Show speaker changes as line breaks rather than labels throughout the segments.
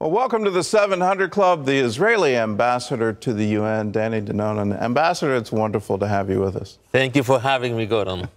Well, welcome to the 700 Club, the Israeli ambassador to the UN, Danon. Ambassador, it's wonderful to have you with us.
Thank you for having me, Gordon.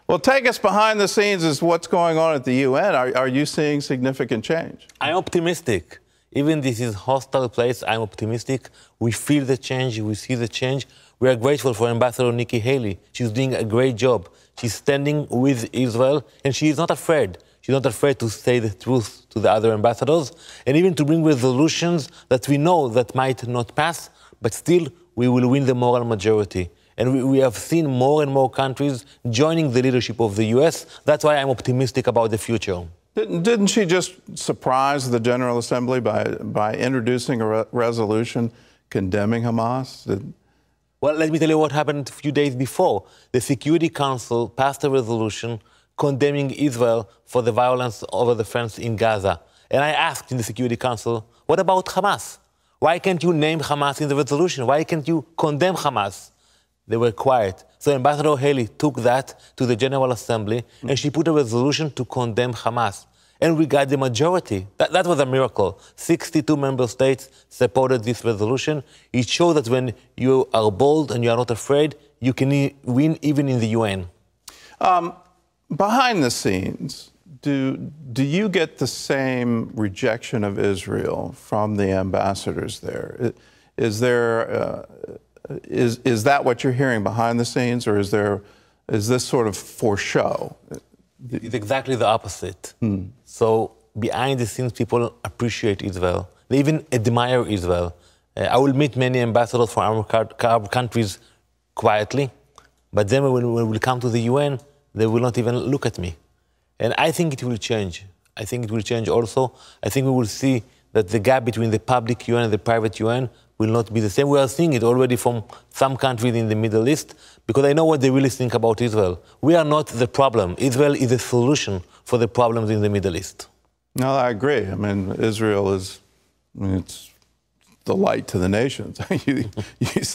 Well, take us behind the scenes as what's going on at the UN. Are you seeing significant change?
I'm optimistic. Even this is a hostile place, I'm optimistic. We feel the change, we see the change. We are grateful for Ambassador Nikki Haley. She's doing a great job. She's standing with Israel, and she is not afraid. She's not afraid to say the truth to the other ambassadors, and even to bring resolutions that we know that might not pass, but still we will win the moral majority. And we have seen more and more countries joining the leadership of the US. That's why I'm optimistic about the future.
Didn't she just surprise the General Assembly by introducing a resolution condemning Hamas?
Well, let me tell you what happened a few days before. The Security Council passed a resolution condemning Israel for the violence over the fence in Gaza. And I asked in the Security Council, what about Hamas? Why can't you name Hamas in the resolution? Why can't you condemn Hamas? They were quiet. So Ambassador Haley took that to the General Assembly, and she put a resolution to condemn Hamas. And we got the majority. That was a miracle. 62 member states supported this resolution. It shows that when you are bold and you are not afraid, you can win even in the UN.
Behind the scenes, do you get the same rejection of Israel from the ambassadors there? Is that what you're hearing behind the scenes, or is this sort of for show?
It's exactly the opposite. So behind the scenes, people appreciate Israel. They even admire Israel. I will meet many ambassadors from Arab countries quietly, but then when we come to the UN, they will not even look at me. And I think it will change. I think it will change also. I think we will see that the gap between the public UN and the private UN will not be the same. We are seeing it already from some countries in the Middle East, because I know what they really think about Israel. We are not the problem. Israel is a solution for the problems in the Middle East.
No, I agree. I mean, Israel is, it's the light to the nations. you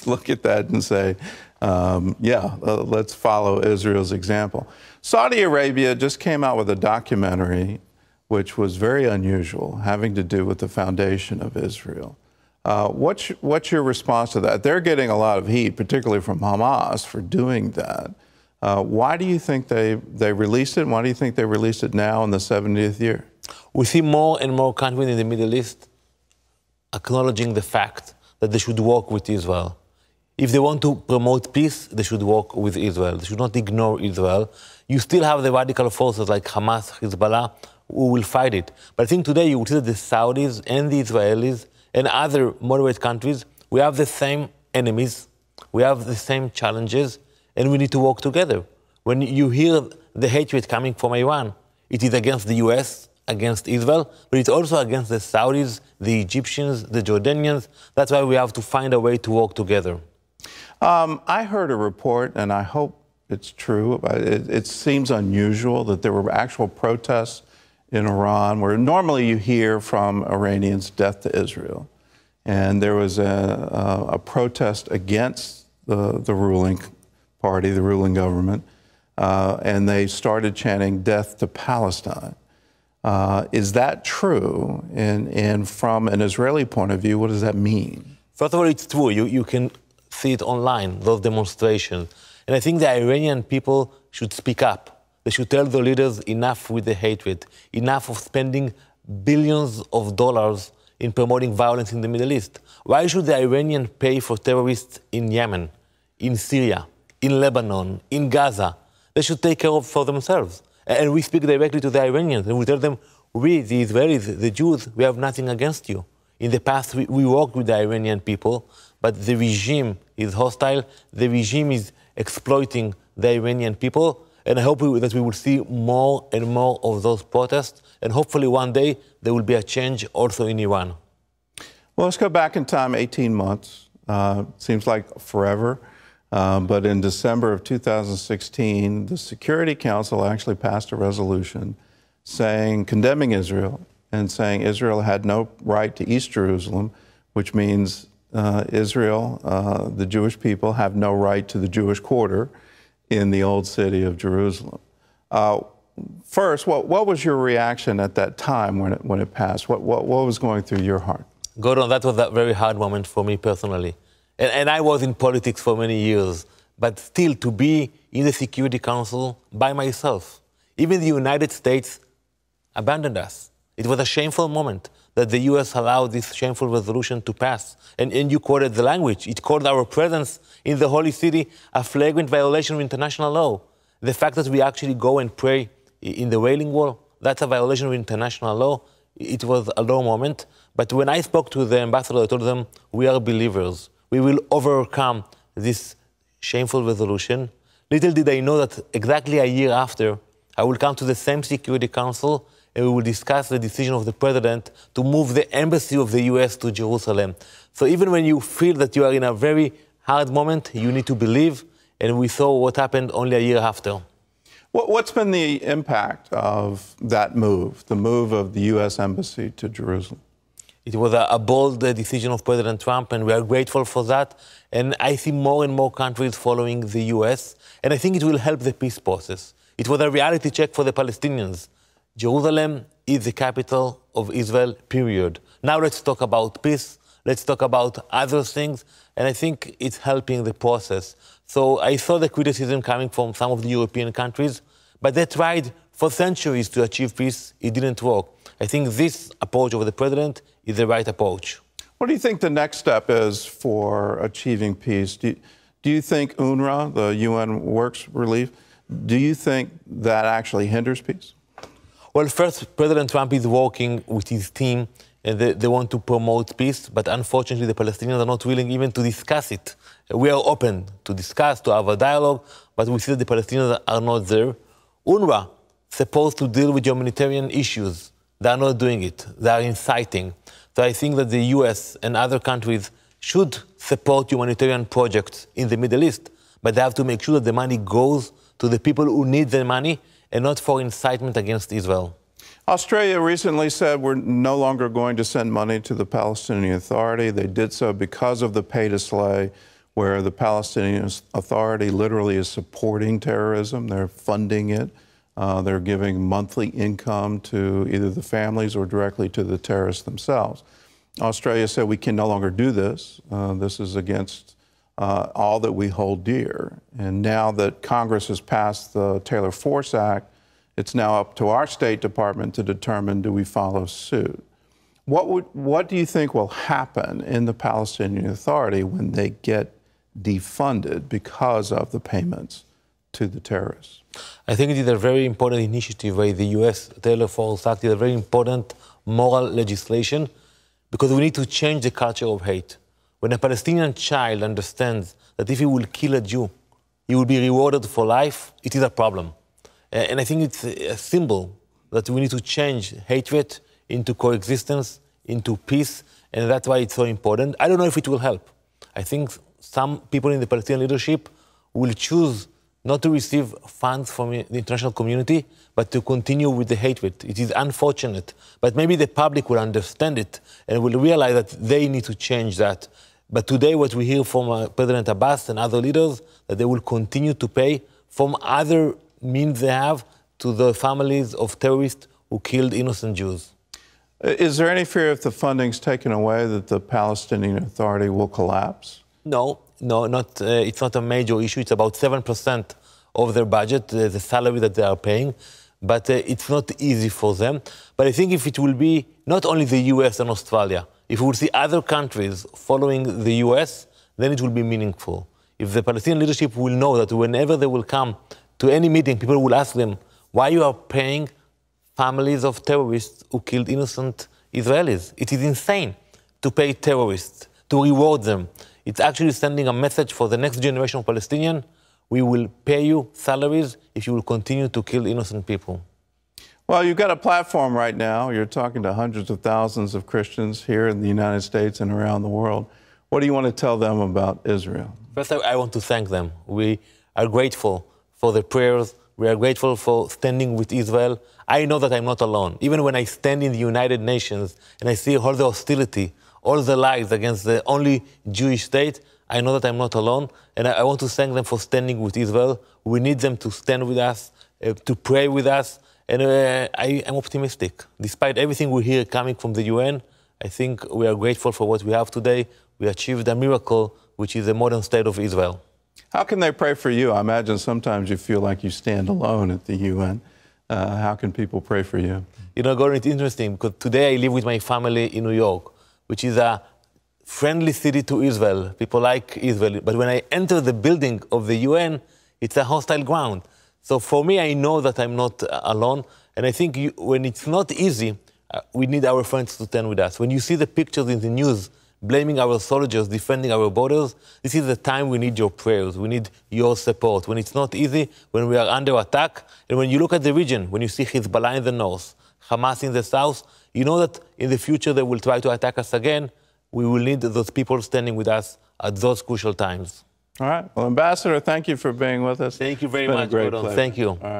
look at that and say, let's follow Israel's example. Saudi Arabia just came out with a documentary which was very unusual, having to do with the foundation of Israel. What's your response to that? They're getting a lot of heat, particularly from Hamas, for doing that. Why do you think they released it? And why do you think they released it now in the 70th year?
We see more and more countries in the Middle East acknowledging the fact that they should work with Israel. If they want to promote peace, they should work with Israel. They should not ignore Israel. You still have the radical forces like Hamas, Hezbollah, who will fight it. But I think today you will see that the Saudis and the Israelis and other moderate countries, we have the same enemies, we have the same challenges, and we need to work together. When you hear the hatred coming from Iran, it is against the US, against Israel, but it's also against the Saudis, the Egyptians, the Jordanians. That's why we have to find a way to work together.
I heard a report, and I hope it's true. It seems unusual that there were actual protests in Iran, where normally you hear from Iranians, death to Israel. And there was a protest against the ruling party, the ruling government, and they started chanting death to Palestine. Is that true? And from an Israeli point of view, what does that mean?
First of all, it's true. You can see it online, those demonstrations. And I think the Iranian people should speak up. They should tell the leaders enough with the hatred, enough of spending billions of dollars in promoting violence in the Middle East. Why should the Iranian pay for terrorists in Yemen, in Syria, in Lebanon, in Gaza? They should take care of for themselves. And we speak directly to the Iranians, and we tell them, we, the Israelis, the Jews, we have nothing against you. In the past, we worked with the Iranian people, but the regime is hostile. The regime is exploiting the Iranian people. And I hope that we will see more and more of those protests. And hopefully one day there will be a change also in Iran.
Well, let's go back in time 18 months. Seems like forever. But in December of 2016, the Security Council actually passed a resolution condemning Israel and saying Israel had no right to East Jerusalem, which means Israel, the Jewish people, have no right to the Jewish quarter in the old city of Jerusalem. first, what was your reaction at that time when it passed? What was going through your heart?
Gordon, that was a very hard moment for me personally. And I was in politics for many years, but still to be in the Security Council by myself. Even the United States abandoned us. It was a shameful moment that the U.S. allowed this shameful resolution to pass. And you quoted the language. It called our presence in the Holy City a flagrant violation of international law. The fact that we actually go and pray in the Wailing Wall, that's a violation of international law. It was a low moment. But when I spoke to the ambassador, I told them, we are believers. We will overcome this shameful resolution. Little did I know that exactly a year after, I will come to the same Security Council and we will discuss the decision of the president to move the embassy of the U.S. to Jerusalem. So even when you feel that you are in a very hard moment, you need to believe, and we saw what happened only a year after.
What's been the impact of that move, the move of the U.S. Embassy to Jerusalem?
It was a bold decision of President Trump, and we are grateful for that. And I see more and more countries following the U.S., and I think it will help the peace process. It was a reality check for the Palestinians. Jerusalem is the capital of Israel, period. Now let's talk about peace. Let's talk about other things. And I think it's helping the process. So I saw the criticism coming from some of the European countries, but they tried for centuries to achieve peace. It didn't work. I think this approach of the president is the right approach.
What do you think the next step is for achieving peace? Do you think UNRWA, the UN Works Relief, do you think that actually hinders peace?
Well, first, President Trump is working with his team, and they want to promote peace, but unfortunately, the Palestinians are not willing even to discuss it. We are open to discuss, to have a dialogue, but we see that the Palestinians are not there. UNRWA is supposed to deal with humanitarian issues. They are not doing it. They are inciting. So I think that the U.S. and other countries should support humanitarian projects in the Middle East, but they have to make sure that the money goes to the people who need the money and not for incitement against Israel.
Australia recently said we're no longer going to send money to the Palestinian Authority. They did so because of the pay to slay, where the Palestinian Authority literally is supporting terrorism. They're funding it. They're giving monthly income to either the families or directly to the terrorists themselves. Australia said we can no longer do this. This is against all that we hold dear. And now that Congress has passed the Taylor Force Act, it's now up to our State Department to determine, do we follow suit? What do you think will happen in the Palestinian Authority when they get defunded because of the payments to the terrorists?
I think it is a very important initiative by the U.S. Taylor Force Act. It's a very important moral legislation because we need to change the culture of hate. When a Palestinian child understands that if he will kill a Jew, he will be rewarded for life, it is a problem. And I think it's a symbol that we need to change hatred into coexistence, into peace, and that's why it's so important. I don't know if it will help. I think some people in the Palestinian leadership will choose not to receive funds from the international community, but to continue with the hatred. It is unfortunate, but maybe the public will understand it and will realize that they need to change that. But today what we hear from President Abbas and other leaders, that they will continue to pay from other means they have to the families of terrorists who killed innocent Jews.
Is there any fear if the funding's taken away that the Palestinian Authority will collapse?
No, it's not a major issue. It's about 7% of their budget, the salary that they are paying. But it's not easy for them. But I think if it will be not only the US and Australia, if we will see other countries following the US, then it will be meaningful. If the Palestinian leadership will know that whenever they will come to any meeting, people will ask them, why you are paying families of terrorists who killed innocent Israelis? It is insane to pay terrorists, to reward them. It's actually sending a message for the next generation of Palestinians. We will pay you salaries if you will continue to kill innocent people.
Well, you've got a platform right now. You're talking to hundreds of thousands of Christians here in the United States and around the world. What do you want to tell them about Israel?
First, I want to thank them. We are grateful for the prayers. We are grateful for standing with Israel. I know that I'm not alone. Even when I stand in the United Nations and I see all the hostility, all the lies against the only Jewish state, I know that I'm not alone. And I want to thank them for standing with Israel. We need them to stand with us, to pray with us. And I am optimistic. Despite everything we hear coming from the UN, I think we are grateful for what we have today. We achieved a miracle, which is the modern state of Israel.
How can they pray for you? I imagine sometimes you feel like you stand alone at the UN. How can people pray for you?
You know, Gordon, it's interesting because today I live with my family in New York, which is a friendly city to Israel. People like Israel. But when I enter the building of the UN, it's a hostile ground. So for me, I know that I'm not alone. And I think when it's not easy, we need our friends to stand with us. When you see the pictures in the news blaming our soldiers, defending our borders, this is the time we need your prayers. We need your support. When it's not easy, when we are under attack, and when you look at the region, when you see Hezbollah in the north, Hamas in the south, you know that in the future they will try to attack us again. We will need those people standing with us at those crucial times.
All right. Well, Ambassador, thank you for being with us.
Thank you very much, Gordon. Thank you.
All right.